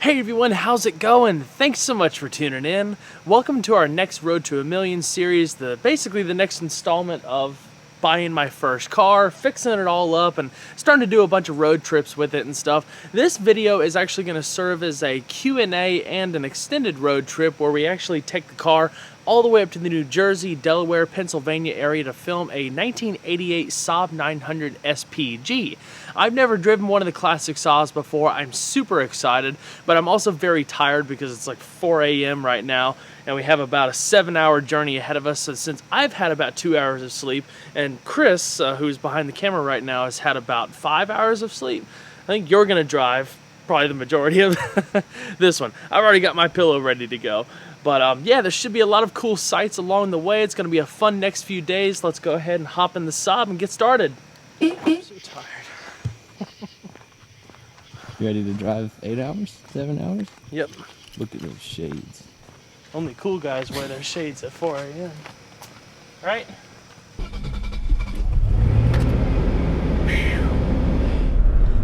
Hey everyone, how's it going? Thanks so much for tuning in. Welcome to our next Road to a Million series, basically the next installment of buying my first car, fixing it all up, and starting to do a bunch of road trips with it and stuff. This video is actually going to serve as a Q&A and an extended road trip where we actually take the car all the way up to the New Jersey, Delaware, Pennsylvania area to film a 1988 Saab 900 SPG. I've never driven one of the classic Saabs before. I'm super excited, but I'm also very tired because it's like 4 a.m. right now, and we have about a 7-hour journey ahead of us. So since I've had about 2 hours of sleep, and Chris, who's behind the camera right now, has had about 5 hours of sleep, I think you're gonna drive probably the majority of this one. I've already got my pillow ready to go. But yeah, there should be a lot of cool sights along the way. It's gonna be a fun next few days. Let's go ahead and hop in the Saab and get started. I'm so tired. You ready to drive 8 hours, 7 hours? Yep. Look at those shades. Only cool guys wear their shades at 4 a.m. Right?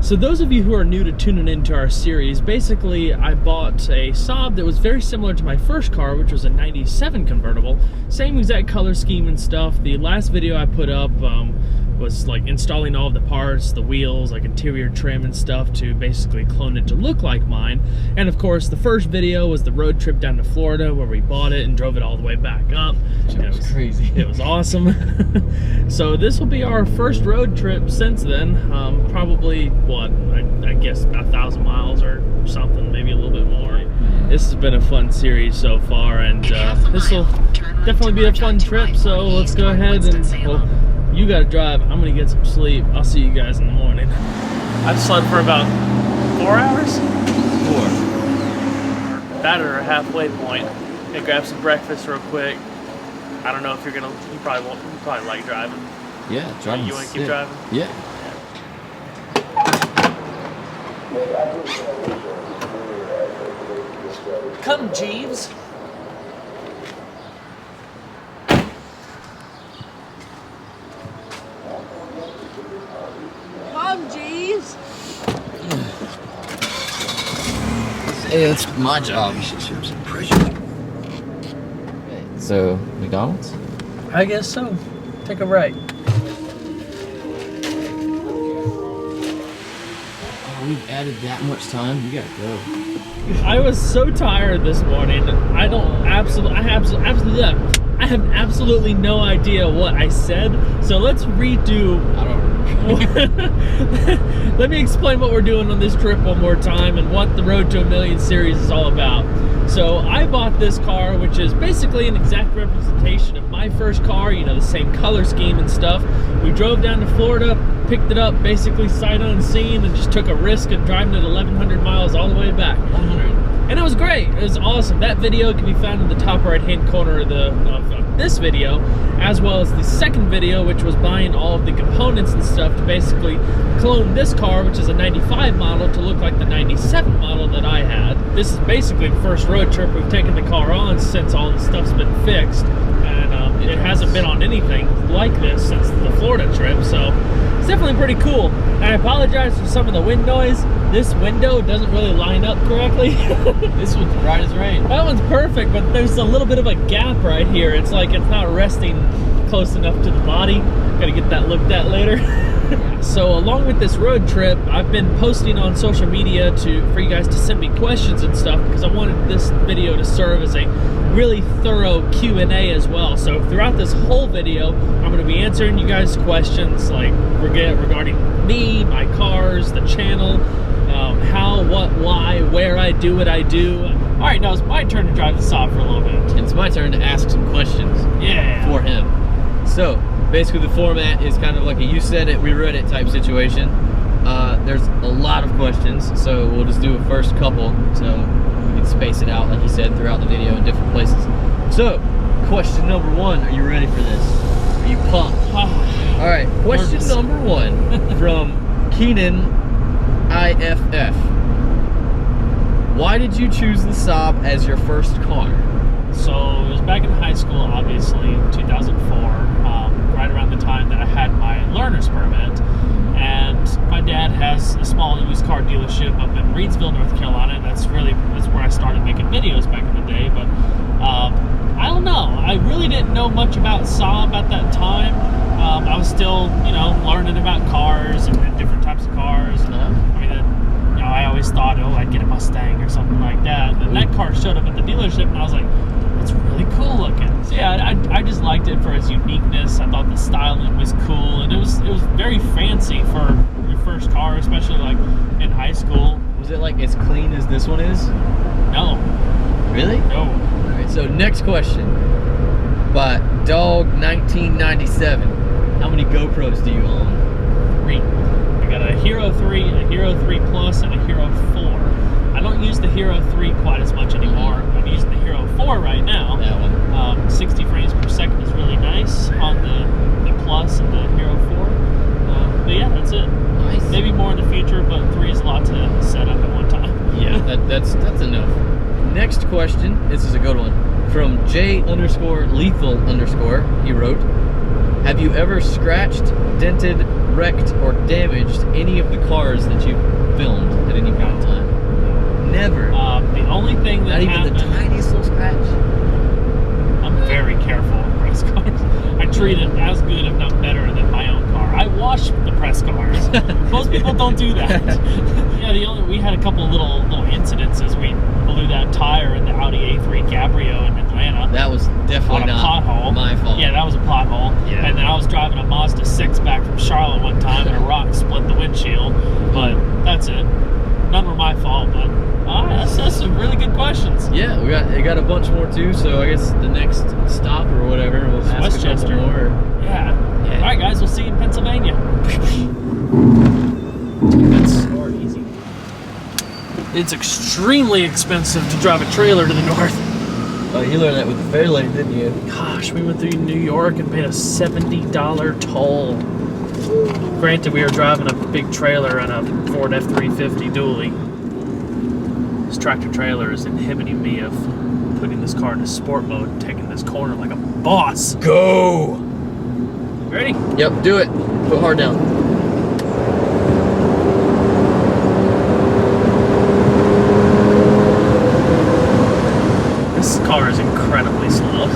So those of you who are new to tuning into our series, basically I bought a Saab that was very similar to my first car, which was a 97 convertible. Same exact color scheme and stuff. The last video I put up was like installing all of the parts, the wheels, like interior trim and stuff to basically clone it to look like mine. And of course, the first video was the road trip down to Florida where we bought it and drove it all the way back up. It was crazy. It was awesome. So this will be our first road trip since then. Probably, what, I guess about 1,000 miles or something, maybe a little bit more. This has been a fun series so far, and this will definitely be a fun trip, so let's go ahead and, well, you gotta drive, I'm gonna get some sleep. I'll see you guys in the morning. I've slept for about 4 hours? 4. That or a halfway point. And grab some breakfast real quick. I don't know if you're gonna, you probably won't, you probably like driving. Yeah, driving. You wanna keep driving? Yeah. Come, Jeeves. Come, Jeeves. Hey, that's my job. You should show some pressure. So, McDonald's? I guess so. Take a right. Oh, we've added that much time. You gotta go. I was so tired this morning. I have absolutely no idea what I said. So let's redo. I don't remember. Let me explain what we're doing on this trip one more time and what the Road to a Million series is all about. So I bought this car, which is basically an exact representation of my first car, you know, the same color scheme and stuff. We drove down to Florida, picked it up basically sight unseen, and just took a risk of driving it 1,100 miles all the way back. 100. And it was great. It was awesome. That video can be found in the top right-hand corner of this video, as well as the second video, which was buying all of the components and stuff to basically clone this car, which is a 95 model, to look like the 97 model that I had. This is basically the first road trip we've taken the car on since all the stuff's been fixed, and it hasn't been on anything like this since the Florida trip, so it's definitely pretty cool. And I apologize for some of the wind noise. This window doesn't really line up correctly. This one's bright as rain. That one's perfect, but there's a little bit of a gap right here. It's like it's not resting close enough to the body. Gotta get that looked at later. So along with this road trip, I've been posting on social media for you guys to send me questions and stuff, because I wanted this video to serve as a really thorough Q&A as well. So throughout this whole video, I'm going to be answering you guys' questions like regarding me, my cars, the channel, how, what, why, where I do what I do. All right, now it's my turn to drive the Saab for a little bit. And it's my turn to ask some questions. Yeah. For him. So, basically the format is kind of like a you said it, we read it type situation. There's a lot of questions, so we'll just do a first couple so we can space it out, like you said, throughout the video in different places. So, question number 1, are you ready for this? Are you pumped? All right, question number 1 from Keenan IFF. Why did you choose the Saab as your first car? So it was back in high school, obviously, 2004, right around the time that I had my learner's permit. And my dad has a small used car dealership up in Reedsville, North Carolina. That's really didn't know much about Saab at that time. I was still, you know, learning about cars and different types of cars. And, I mean, you know, I always thought, oh, I'd get a Mustang or something like that. And then that car showed up at the dealership, and I was like, it's really cool looking. So yeah, I just liked it for its uniqueness. I thought the styling was cool, and it was very fancy for your first car, especially like in high school. Was it like as clean as this one is? No. Really? No. All right, so next question. By Dog 1997, how many GoPros do you own? 3. I got a Hero 3, a Hero 3 Plus, and a Hero 4. I don't use the Hero 3 quite as much anymore. I'm using the Hero 4 right now. That one. 60 frames per second is really nice on the Plus and the Hero 4. But yeah, that's it. Nice. Maybe more in the future, but 3 is a lot to set up at one time. Yeah, that's enough. Next question. This is a good one. From J_lethal_, he wrote, have you ever scratched, dented, wrecked, or damaged any of the cars that you've filmed at any point in time? Never. The only thing that Not even the tiniest little scratch? I'm very careful with press cars. I treat it as good, if not better, than my own car. I wash the press cars. Most people don't do that. Yeah, we had a couple of little incidents as we blew that tire in the Audi A3 Cabrio in Atlanta. That was definitely on a not pothole. My fault. Yeah, that was a pothole. Yeah. And then I was driving a Mazda 6 back from Charlotte one time, and a rock split the windshield. But that's it. None were my fault, but that's some really good questions. Yeah, we got a bunch more too. So I guess the next stop or whatever, we'll ask Westchester. a couple more. Yeah. All right, guys, we'll see you in Pennsylvania. That's so easy. It's extremely expensive to drive a trailer to the north. Oh, you learned that with the Fairlane, didn't you? Gosh, we went through New York and paid a $70 toll. Granted, we were driving a big trailer and a Ford F350 dually. This tractor trailer is inhibiting me of putting this car into sport mode and taking this corner like a boss. Go! Ready? Yep, do it. Put hard down. This car is incredibly slow.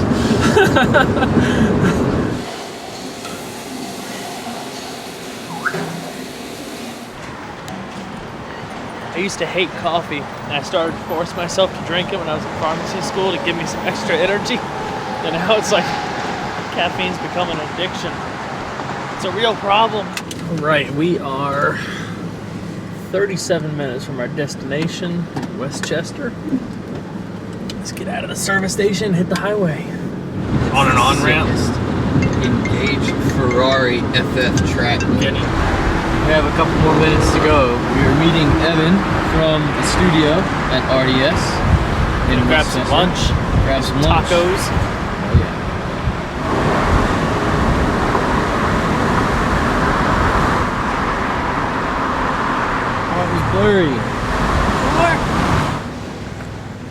I used to hate coffee, and I started to force myself to drink it when I was in pharmacy school to give me some extra energy. And now it's like caffeine's become an addiction. It's a real problem. All right, we are 37 minutes from our destination, Westchester. Let's get out of the service station and hit the highway. On and on ramp. Engage Ferrari FF track. Get it. We have a couple more minutes to go. We are meeting Evan from the studio at RDS. Gonna grab some lunch. Grab some lunch. Tacos. Oh yeah. Blurry.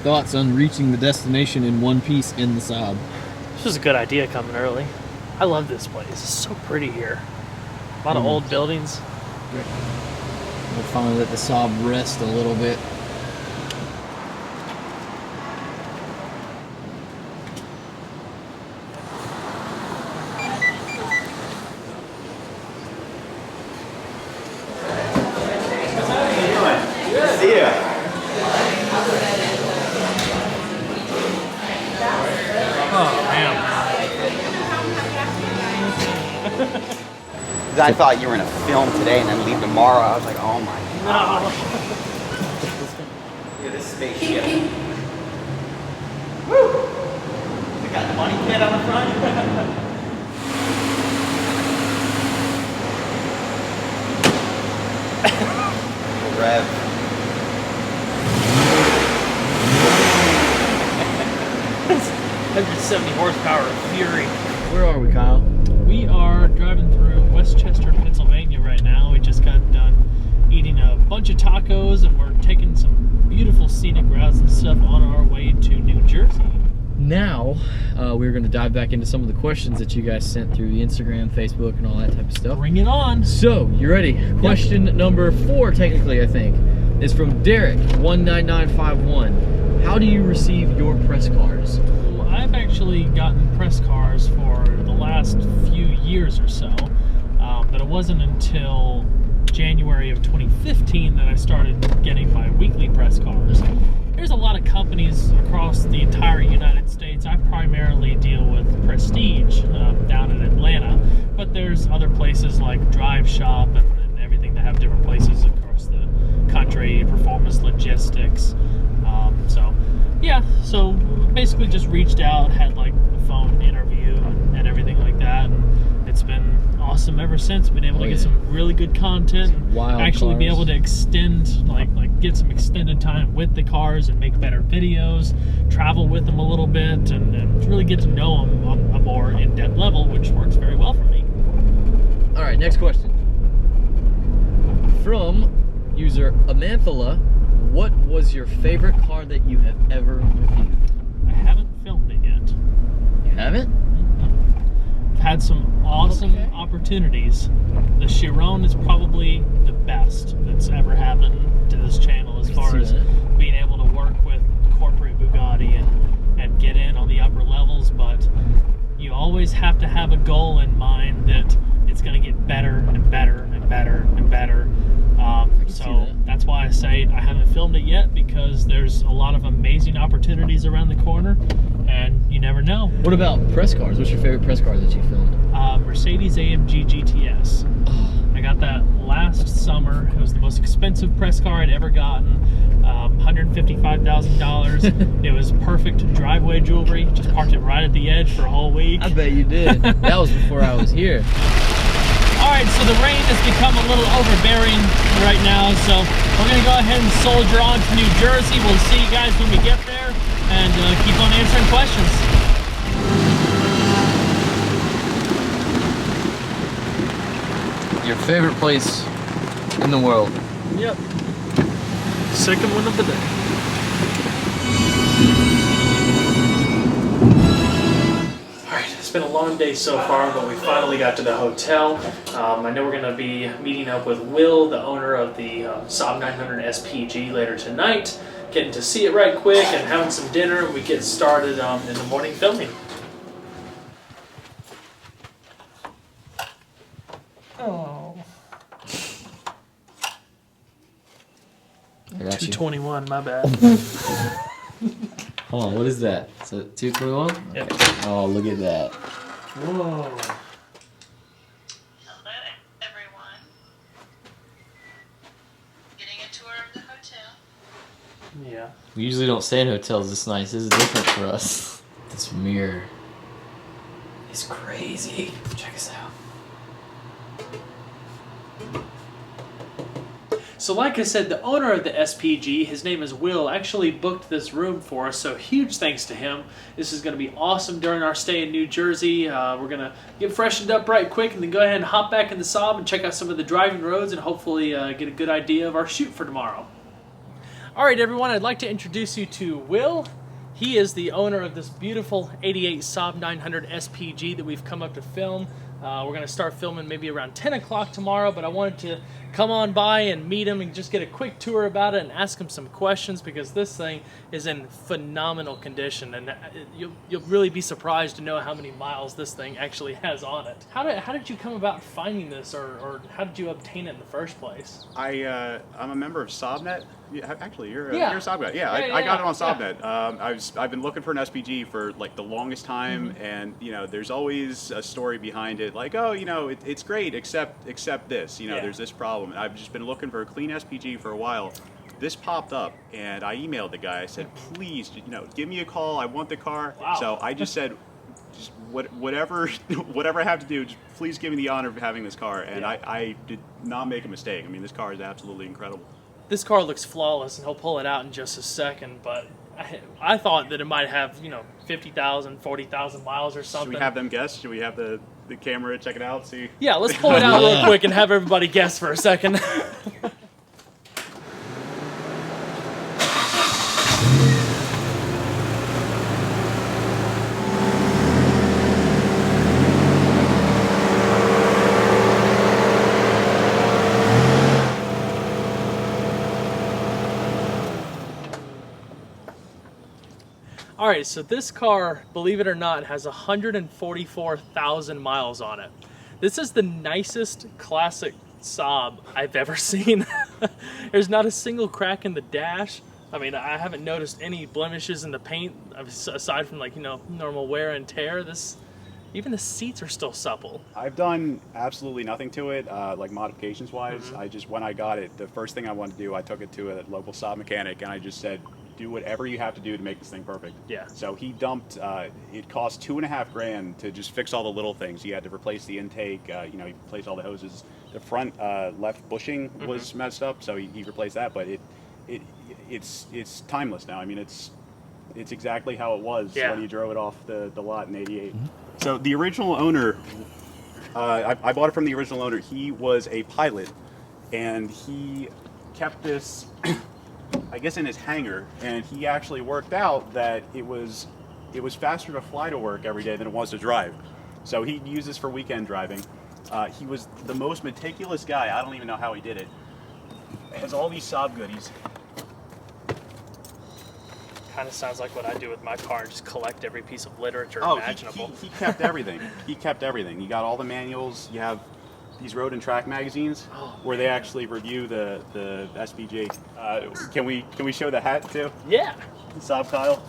Thoughts on reaching the destination in one piece in the Saab? This was a good idea coming early. I love this place. It's so pretty here. A lot of old buildings. We'll finally let the Saab rest a little bit. See ya. Oh, man. I thought you were in a film today and then leave tomorrow. I was like, oh my god. Look at this spaceship. Woo! We got the money kit on the front. Rev. 170 horsepower of fury. Where are we, Kyle? We are driving through Westchester, Pennsylvania right now. We just got done eating a bunch of tacos, and we're taking some beautiful scenic routes and stuff on our way to New Jersey. Now, we're going to dive back into some of the questions that you guys sent through the Instagram, Facebook, and all that type of stuff. Bring it on. So, you ready? Question number 4, technically, I think, is from Derek19951. How do you receive your press cars? I've actually gotten press cars for the last few years or so, but it wasn't until January of 2015 that I started getting my weekly press cars. There's a lot of companies across the entire United States. I primarily deal with Prestige down in Atlanta, but there's other places like Drive Shop and everything that have different places across the country, Performance Logistics. So basically just reached out, had like a phone interview and everything like that, and it's been awesome ever since. Been able to get some really good content, actually be able to extend, like get some extended time with the cars and make better videos, travel with them a little bit, and really get to know them on a more in-depth level, which works very well for me. All right, next question. From user Amanthala, what was your favorite car that you have ever reviewed? I haven't filmed it yet. You haven't? I've had some awesome opportunities. The Chiron is probably the best that's ever happened to this channel as far as being able to work with corporate Bugatti and get in on the upper levels, but you always have to have a goal in mind that it's going to get better and better and better and better. So that's why I say I haven't filmed it yet, because there's a lot of amazing opportunities around the corner and you never know. What about press cars? What's your favorite press car that you filmed? Mercedes AMG GTS. I got that last summer. It was the most expensive press car I'd ever gotten. $155,000. It was perfect driveway jewelry. Just parked it right at the edge for a whole week. I bet you did. That was before I was here. Alright, so the rain has become a little overbearing right now, so we're going to go ahead and soldier on to New Jersey. We'll see you guys when we get there, and keep on answering questions. Your favorite place in the world? Yep. Second one of the day. It's been a long day so far, but we finally got to the hotel. I know we're going to be meeting up with Will, the owner of the Saab 900 SPG, later tonight, getting to see it right quick and having some dinner, and we get started in the morning filming. Oh. 221, my bad. Hold on, what is that? Is it 221? Yep. Oh, look at that. Whoa. Hello, everyone. Getting a tour of the hotel. Yeah. We usually don't stay in hotels this nice. This is different for us. This mirror is crazy. Check us out. So like I said, the owner of the SPG, his name is Will, actually booked this room for us, so huge thanks to him. This is going to be awesome during our stay in New Jersey. We're going to get freshened up right quick and then go ahead and hop back in the Saab and check out some of the driving roads and hopefully get a good idea of our shoot for tomorrow. Alright everyone, I'd like to introduce you to Will. He is the owner of this beautiful 88 Saab 900 SPG that we've come up to film. We're going to start filming maybe around 10 o'clock tomorrow, but I wanted to come on by and meet him and just get a quick tour about it and ask him some questions, because this thing is in phenomenal condition, and you'll really be surprised to know how many miles this thing actually has on it. How did you come about finding this, or how did you obtain it in the first place? I'm a member of SaabNet. Yeah, actually, you're a Saab guy. Yeah, Yeah, I got it on yeah. SaabNet. I've been looking for an SPG for like the longest time, and there's always a story behind it. Like, oh, it's great, except this. There's this problem. And I've just been looking for a clean SPG for a while. This popped up, and I emailed the guy. I said, please, give me a call. I want the car. Wow. So I just said, just whatever I have to do, just please give me the honor of having this car. And Yeah. I did not make a mistake. I mean, this car is absolutely incredible. This car looks flawless, and he'll pull it out in just a second, but I thought that it might have, 50,000, 40,000 miles or something. Should we have them guess? Should we have the camera check it out? See? Yeah, let's pull it out real quick and have everybody guess for a second. All right, so this car, believe it or not, has 144,000 miles on it. This is the nicest classic Saab I've ever seen. There's not a single crack in the dash. I mean, I haven't noticed any blemishes in the paint aside from, like, you know, normal wear and tear. Even the seats are still supple. I've done absolutely nothing to it, like modifications wise. I just, when I got it, the first thing I wanted to do, I took it to a local Saab mechanic and I just said, do whatever you have to do to make this thing perfect. Yeah. So he dumped, it cost $2.5 grand to just fix all the little things. He had to replace the intake, you know, he replaced all the hoses. The front left bushing was messed up, so he replaced that, but it's timeless now. I mean, it's exactly how it was when you drove it off the lot in '88. So the original owner, I bought it from the original owner. He was a pilot, and he kept this, I guess, in his hangar. And he actually worked out that it was faster to fly to work every day than it was to drive. So he used this for weekend driving. He was the most meticulous guy. I don't even know how he did it. It has all these Saab goodies. Kind of sounds like what I do with my car, just collect every piece of literature imaginable. He kept everything. He kept everything. You got all the manuals. You have these road and track magazines where they actually review the SPG. Can we show the hat too? Yeah. Saab Kyle.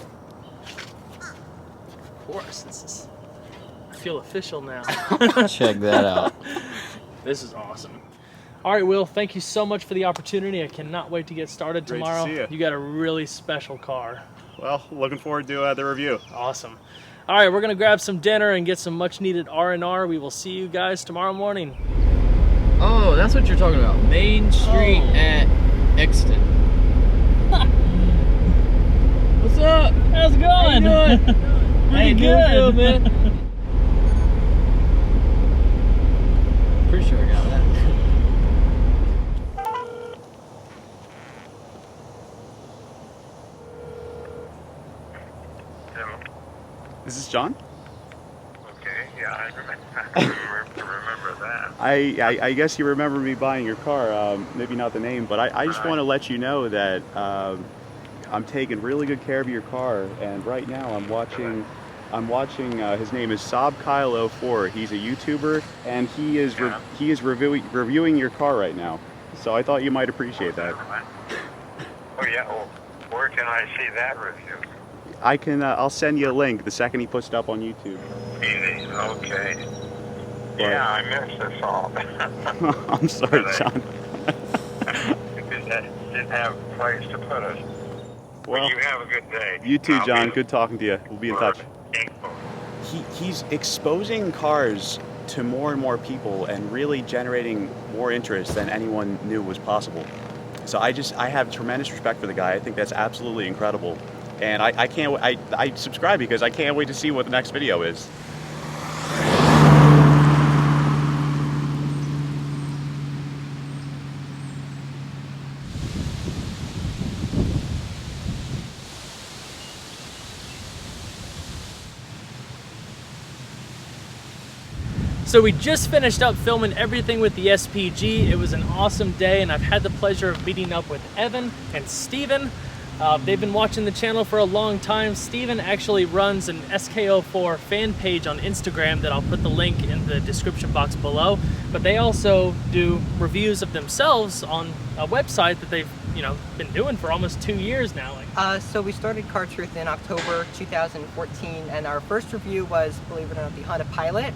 Of course. I feel official now. Check that out. This is awesome. All right, Will, thank you so much for the opportunity. I cannot wait to get started Great to tomorrow. see you. You got a really special car. Well, looking forward to the review. Awesome. All right, we're going to grab some dinner and get some much-needed R&R. We will see you guys tomorrow morning. Oh, that's what you're talking about. Main Street at Exton. What's up? How's it going? How you doing? Pretty good, man. Pretty sure I got that. Is this John? Okay, yeah, I remember that. I guess you remember me buying your car. Maybe not the name, but I just want to let you know that I'm taking really good care of your car. And right now I'm watching. His name is Saab Kyle 04. He's a YouTuber, and he is reviewing your car right now. So I thought you might appreciate that. Oh yeah. Well, where can I see that review? I can. I'll send you a link the second he puts it up on YouTube. Easy. Okay. Yeah, I missed this all. I'm sorry, John. Because I didn't have a place to put us. Well, you have a good day. You too, John. Good talking to you. We'll be in touch. Thankful. He's exposing cars to more and more people and really generating more interest than anyone knew was possible. So I have tremendous respect for the guy. I think that's absolutely incredible. And I can't. I subscribe because I can't wait to see what the next video is. So we just finished up filming everything with the SPG. It was an awesome day, and I've had the pleasure of meeting up with Evan and Steven. They've been watching the channel for a long time. Steven actually runs an SK04 fan page on Instagram that I'll put the link in the description box below. But they also do reviews of themselves on a website that they've been doing for almost 2 years now. So we started Car Truth in October 2014, and our first review was, believe it or not, the Honda Pilot,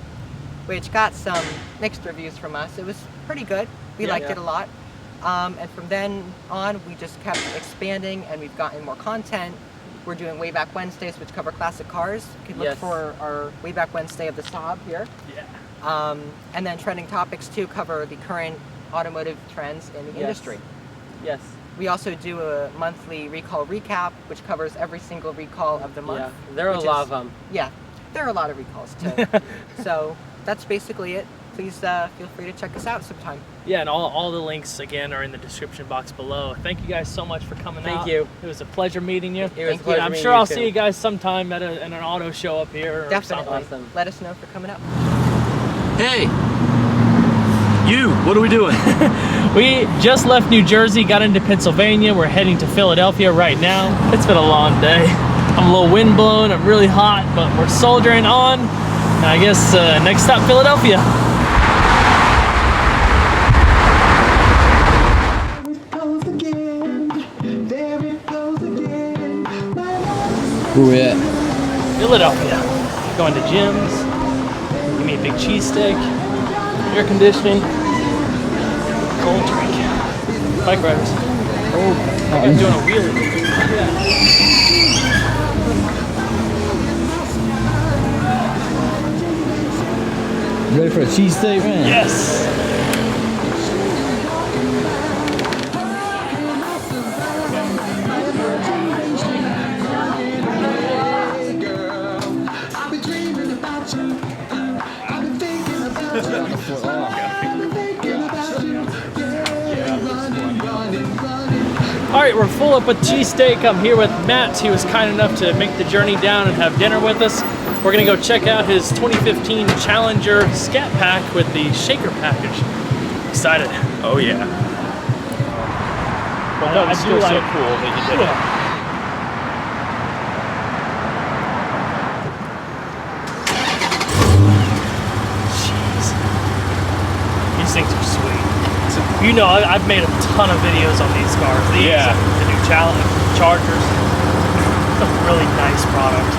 which got some mixed reviews from us. It was pretty good. We liked it a lot. And from then on, we just kept expanding, and we've gotten more content. We're doing Wayback Wednesdays, which cover classic cars. You can look for our Wayback Wednesday of the Saab here. Yeah. And then Trending Topics too cover the current automotive trends in the industry. Yes. We also do a monthly recall recap, which covers every single recall of the month. Yeah, there are a lot of them. Yeah, there are a lot of recalls too. So that's basically it. Please feel free to check us out sometime. Yeah, and all the links, again, are in the description box below. Thank you guys so much for coming out. Thank you. It was a pleasure meeting you. It was a pleasure I'm meeting sure you I'll too. see you guys sometime at an auto show up here or Definitely. something. Awesome. Let us know if you're coming up. Hey, you, what are we doing? We just left New Jersey, got into Pennsylvania. We're heading to Philadelphia right now. It's been a long day. I'm a little wind blown, I'm really hot, but we're soldiering on. And I guess next stop, Philadelphia. Where we at? Philadelphia. Going to Jim's. Give me a big cheesesteak. Air conditioning. Cold drink. Bike riders. Oh, I'm doing a wheelie. Ready for a cheesesteak, man? Yes. All right, we're full up with cheesesteak. I'm here with Matt. He was kind enough to make the journey down and have dinner with us. We're gonna go check out his 2015 Challenger Scat Pack with the shaker package. Excited. Oh yeah. Well, no, it's still so cool that you did it. Jeez. These things are sweet. You know, I've made a ton of videos on these cars. These, the new Chargers. It's a really nice product.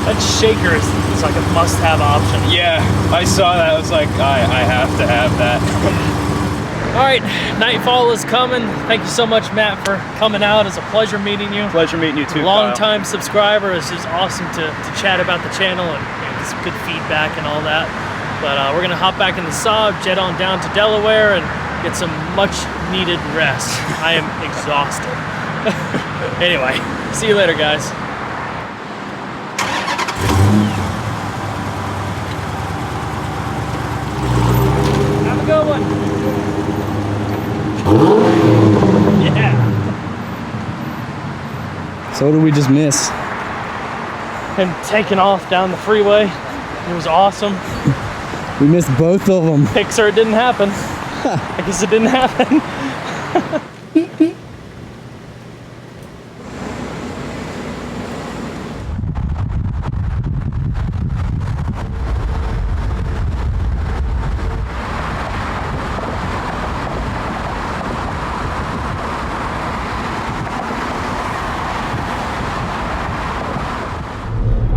That shaker is like a must-have option. Yeah, I saw that. I was like, I have to have that. All right, nightfall is coming. Thank you so much, Matt, for coming out. It's a pleasure meeting you. Pleasure meeting you too, Long-time subscriber. It's just awesome to chat about the channel and get some good feedback and all that. But we're gonna hop back in the Saab, jet on down to Delaware, and get some much-needed rest. I am exhausted. Anyway, see you later, guys. Have a good one. Yeah. So what did we just miss? Him taking off down the freeway. It was awesome. We missed both of them. Pixar, it didn't happen. I guess it didn't happen.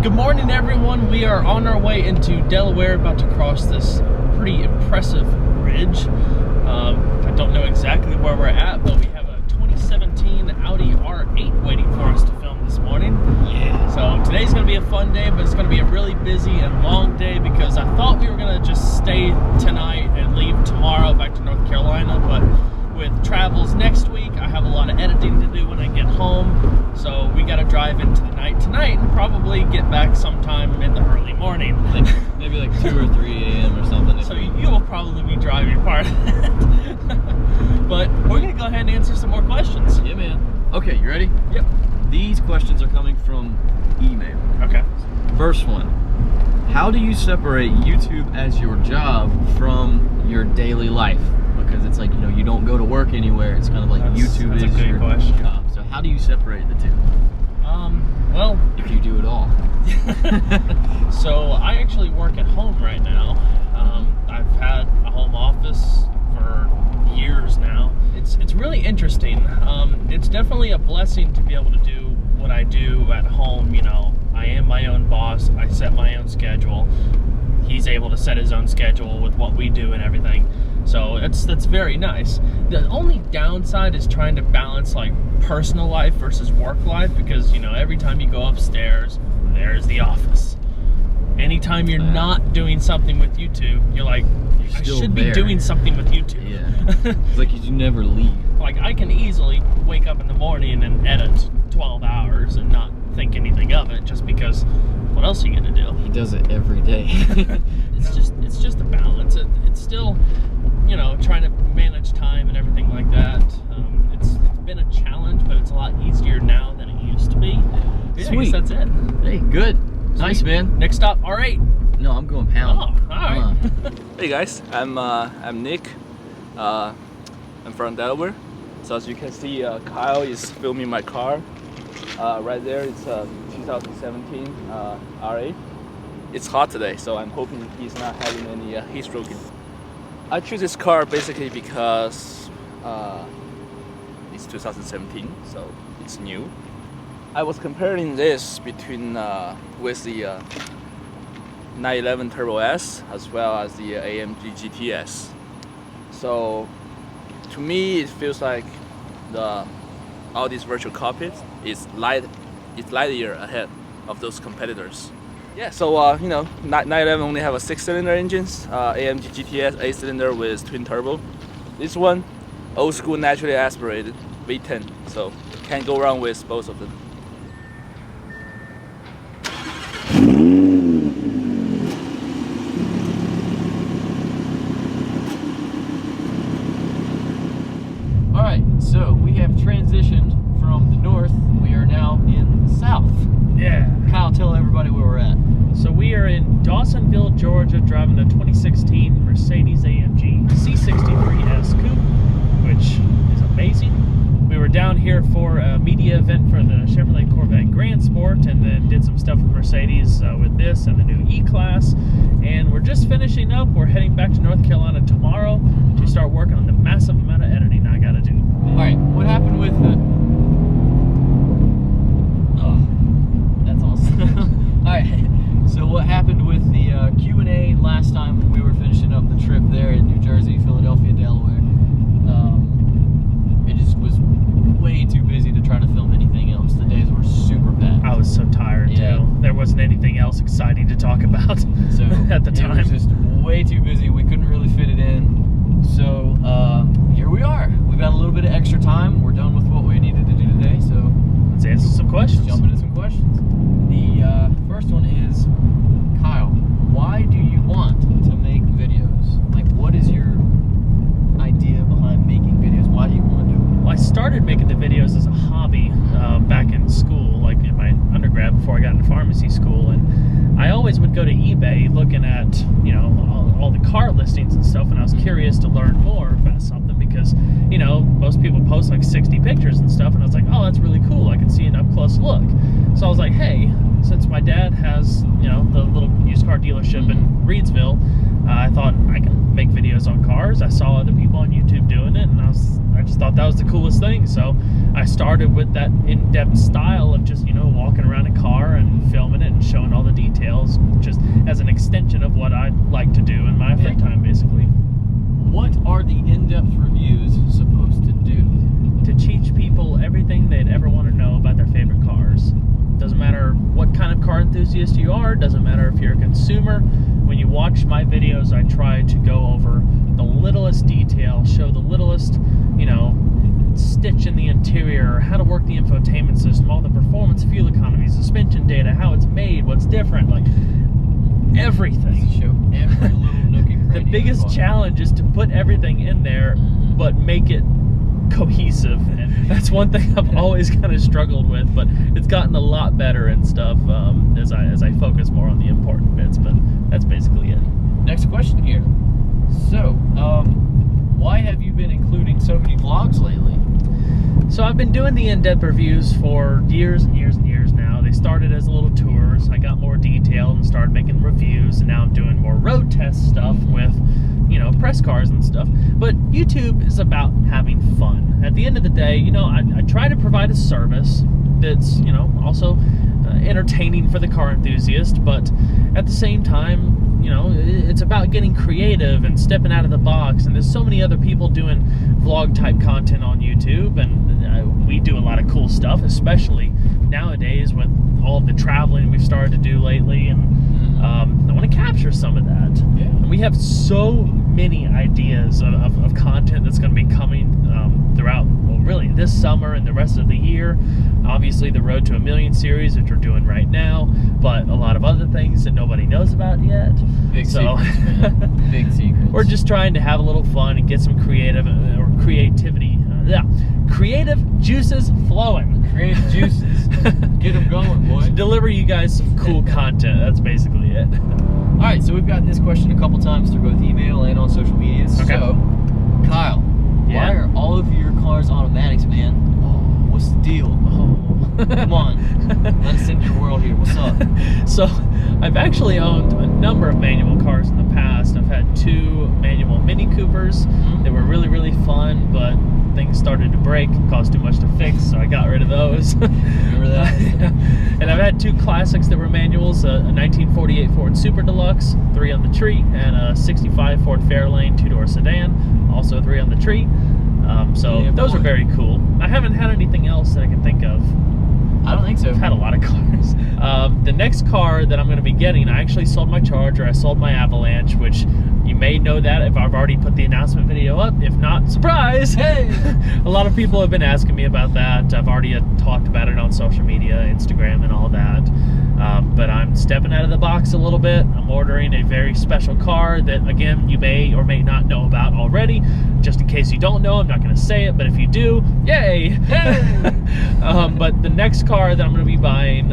Good morning, everyone. We are on our way into Delaware, about to cross this pretty impressive ridge. I don't know exactly where we're at, but we have a 2017 Audi R8 waiting for us to film this morning. Yeah. So today's gonna be a fun day, but it's gonna be a really busy and long day because I thought we were gonna just stay tonight and leave tomorrow back to North Carolina, but with travels next week, I have a lot of editing to do when I get home. So we gotta drive into the night tonight and probably get back sometime in the early morning. Maybe like 2 or 3 a.m. or something. So you will probably be driving part of it. But we're gonna go ahead and answer some more questions. Yeah, man. Okay, you ready? Yep. These questions are coming from email. Okay. First one. How do you separate YouTube as your job from your daily life? Because it's like, you know, you don't go to work anywhere. It's kind of like YouTube is your job. So how do you separate the two? Well, if you do it all. So I actually work at home right now. I've had a home office for years now. It's really interesting. It's definitely a blessing to be able to do what I do at home. You know, I am my own boss. I set my own schedule. He's able to set his own schedule with what we do and everything. So that's very nice. The only downside is trying to balance like personal life versus work life, because you know, every time you go upstairs, there's the office. Anytime you're not doing something with YouTube, you're like, I should be doing something with YouTube. Yeah. It's like you never leave. Like I can easily wake up in the morning and edit 12 hours and not think anything of it, just because what else are you gonna do? He does it every day. It's just a balance. It's still, you know, trying to manage time and everything like that. It's been a challenge, but it's a lot easier now than it used to be. Yeah, Sweet. I guess that's it. Hey, good. Sweet. Nice, man. Next stop, R8. No, I'm going pound. Oh, all right. Hey guys, I'm Nick. I'm from Delaware. So as you can see, Kyle is filming my car. Right there, it's a 2017 R8. It's hot today, so I'm hoping he's not having any heat stroking. I choose this car basically because it's 2017, so it's new. I was comparing this between with the 911 Turbo S as well as the AMG GTS. So to me, it feels like all these virtual cockpits is light year ahead of those competitors. Yeah, so you know, 911 only have a 6-cylinder engines. AMG GTS 8-cylinder with twin turbo. This one, old school naturally aspirated V10. So can't go wrong with both of them. Alright, so we have transitioned from the north. We are now in the south. Yeah. Kyle, tell everybody where we're at. So we are in Dawsonville, Georgia, driving a 2016 Mercedes-AMG C63S Coupe, which is amazing. We were down here for a media event for the Chevrolet Corvette Grand Sport, and then did some stuff with Mercedes with this and the new E-Class. And we're just finishing up. We're heading back to North Carolina tomorrow to start working on the massive amount of editing I gotta do. All right, what happened with the... Oh, that's awesome. All right, so what happened with the Q&A last time when we were finishing up the trip there in New Jersey, Philadelphia, Delaware? It just was way too busy to try to film anything else. The days were super packed. I was so tired too. There wasn't anything else exciting to talk about So at the time. It was just way too busy. We couldn't really fit it in. So here we are. We've got a little bit of extra time. We're done with what we needed to do today. So let's answer some questions. Jump into some questions. The first one is, Kyle, why do you want to make videos? Like, what is your idea behind making videos? Why do you want to do it? Well, I started making the videos as a hobby back in school, like in my undergrad before I got into pharmacy school, and I always would go to eBay looking at, you know, all the car listings and stuff, and I was curious to learn more about something because, you know, most people post like 60 pictures and stuff, and I was like, oh, that's really cool. I can see an up-close look. So I was like, hey, since my dad has, you know, the little used car dealership in Reedsville, I thought I can make videos on cars. I saw other people on YouTube doing it, and I just thought that was the coolest thing. So I started with that in-depth style of just, you know, walking around a car and filming it and showing all the details, just as an extension of what I like to do in my free time, basically. What are the in-depth reviews supposed to do? To teach people everything they'd ever want to know about their favorite cars. Doesn't matter what kind of car enthusiast you are, doesn't matter if you're a consumer. When you watch my videos, I try to go over the littlest detail, show the littlest, you know, stitch in the interior, how to work the infotainment system, all the performance, fuel economy, suspension data, how it's made, what's different, like everything. Show every little nook and cranny. The biggest challenge is to put everything in there, but make it cohesive, and that's one thing I've always kind of struggled with, but it's gotten a lot better and stuff as I focus more on the important bits, but that's basically it. Next question here. So, why have you been including so many vlogs lately? So I've been doing the in-depth reviews for years and years and years now. They started as little tours. I got more detailed and started making reviews, and now I'm doing more road test stuff with, you know, press cars and stuff. But YouTube is about having fun. At the end of the day, you know, I try to provide a service that's, you know, also entertaining for the car enthusiast, but at the same time, you know, it's about getting creative and stepping out of the box, and there's so many other people doing vlog type content on YouTube, and we do a lot of cool stuff, especially nowadays with all of the traveling we've started to do lately, and I want to capture some of that. Yeah. And we have so many ideas of content that's going to be coming throughout, well, really this summer and the rest of the year. Obviously the Road to a Million series, which we're doing right now, but a lot of other things that nobody knows about yet. Big secrets, man. Big secrets. We're just trying to have a little fun and get some creative creative juices flowing. Creative juices. Get them going, boy. Deliver you guys some cool content. That's basically it. All right, so we've gotten this question a couple times through both email and on social media. Okay. So, Kyle, Why are all of your cars automatics, man? Oh, what's the deal? Oh, come on, let us into your world here. What's up? So, I've actually owned a number of manual cars in the past. I've had 2 manual Mini Coopers. They were really, really fun, but things started to break, caused too much to fix, so I got rid of those. Remember that? And I've had 2 classics that were manuals, a 1948 Ford Super Deluxe, 3 on the tree, and a 65 Ford Fairlane 2-door sedan, also 3 on the tree. So Yeah, those boy. are very cool. I haven't had anything else that I can think of. I don't think so. I've had a lot of cars. The next car that I'm going to be getting, I actually sold my Charger. I sold my Avalanche, which you may know that if I've already put the announcement video up. If not, surprise! Hey! A lot of people have been asking me about that. I've already talked about it on social media, Instagram, and all that. But I'm stepping out of the box a little bit. I'm ordering a very special car that, again, you may or may not know about already. Just in case you don't know, I'm not going to say it, but if you do, yay! Hey! But the next car that I'm going to be buying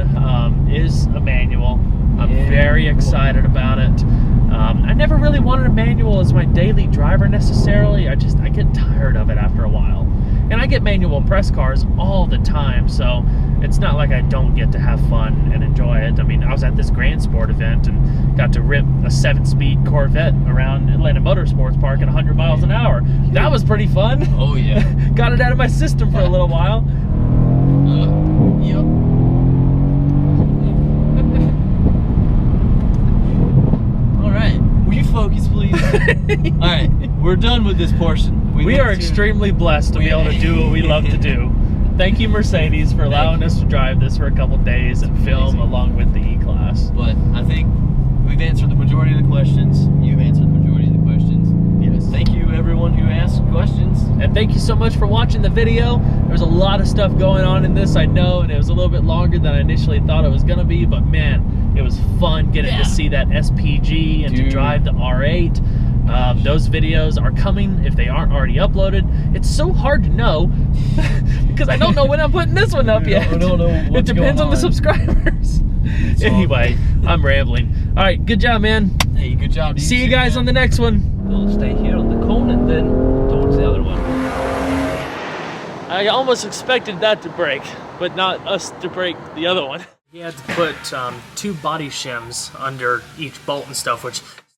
is a manual. I'm very excited about it. I never really wanted a manual as my daily driver necessarily. I get tired of it after a while. And I get manual press cars all the time, so it's not like I don't get to have fun and enjoy it. I mean, I was at this Grand Sport event and got to rip a 7-speed Corvette around Atlanta Motorsports Park at 100 miles an hour. That was pretty fun. Oh, yeah. Got it out of my system for a little while. Yep. All right. Will you focus, please? All right. We're done with this portion. We are extremely blessed to be able to do what we love to do. Thank you, Mercedes, for allowing us to drive this for a couple days and film along with the E-Class. But I think we've answered the majority of the questions. You've answered the majority of the questions. Yes. Thank you, everyone who asked questions. And thank you so much for watching the video. There was a lot of stuff going on in this, I know, and it was a little bit longer than I initially thought it was going to be, but man, it was fun getting to see that SPG and to drive the R8. Those videos are coming if they aren't already uploaded. It's so hard to know because I don't know when I'm putting this one up yet. I don't know what's It depends going on the subscribers. Anyway, I'm rambling. All right, good job, man. Hey, good job. See you guys on the next one. We'll stay here on the cone and then towards the other one. I almost expected that to break, but not us to break the other one. He had to put 2 body shims under each bolt and stuff, which